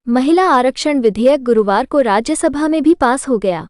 महिला आरक्षण विधेयक गुरुवार को राज्यसभा में भी पास हो गया।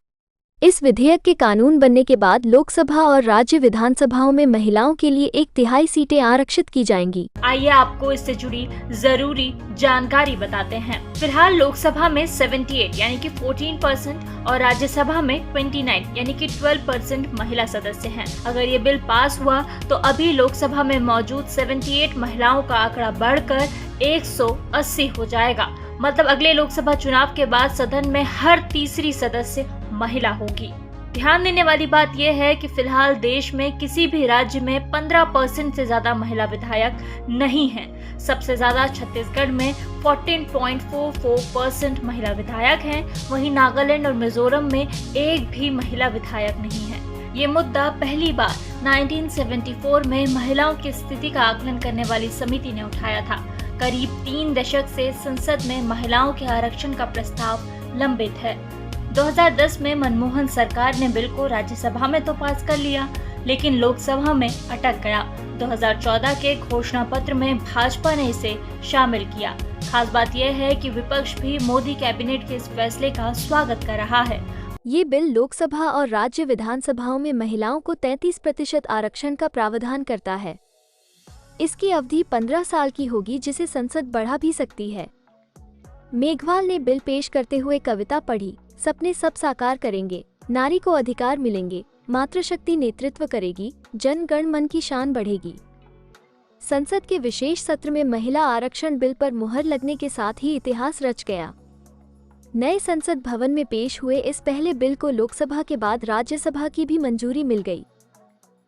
इस विधेयक के कानून बनने के बाद लोकसभा और राज्य विधानसभाओं में महिलाओं के लिए 1/3 सीटें आरक्षित की जाएंगी। आइए आपको इससे जुड़ी जरूरी जानकारी बताते हैं। फिलहाल लोकसभा में 78 यानी कि 14% और राज्यसभा में 29 यानी कि 12% महिला सदस्य हैं। अगर ये बिल पास हुआ तो अभी लोकसभा में मौजूद 78 महिलाओं का आंकड़ा बढ़कर 180 हो जाएगा। मतलब अगले लोकसभा चुनाव के बाद सदन में हर तीसरी सदस्य महिला होगी। ध्यान देने वाली बात यह है कि फिलहाल देश में किसी भी राज्य में 15% से ज्यादा महिला विधायक नहीं हैं। सबसे ज्यादा छत्तीसगढ़ में 14.44% महिला विधायक हैं। वहीं नागालैंड और मिजोरम में एक भी महिला विधायक नहीं है। ये मुद्दा पहली बार 1974 में महिलाओं की स्थिति का आकलन करने वाली समिति ने उठाया था। करीब 3 दशक से संसद में महिलाओं के आरक्षण का प्रस्ताव लंबित है। 2010 में मनमोहन सरकार ने बिल को राज्यसभा में तो पास कर लिया, लेकिन लोकसभा में अटक गया। 2014 के घोषणा पत्र में भाजपा ने इसे शामिल किया। खास बात यह है कि विपक्ष भी मोदी कैबिनेट के इस फैसले का स्वागत कर रहा है। ये बिल लोकसभा और राज्य विधानसभाओं में महिलाओं को 33% आरक्षण का प्रावधान करता है। इसकी अवधि 15 साल की होगी, जिसे संसद बढ़ा भी सकती है। मेघवाल ने बिल पेश करते हुए कविता पढ़ी, सपने सब साकार करेंगे, नारी को अधिकार मिलेंगे, मातृशक्ति नेतृत्व करेगी, जन गण मन की शान बढ़ेगी। संसद के विशेष सत्र में महिला आरक्षण बिल पर मुहर लगने के साथ ही इतिहास रच गया। नए संसद भवन में पेश हुए इस पहले बिल को लोकसभा के बाद राज्यसभा की भी मंजूरी मिल गई।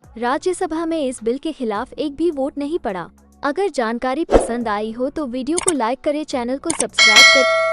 राज्यसभा में इस बिल के खिलाफ एक भी वोट नहीं पड़ा। अगर जानकारी पसंद आई हो तो वीडियो को लाइक करें, चैनल को सब्सक्राइब करें।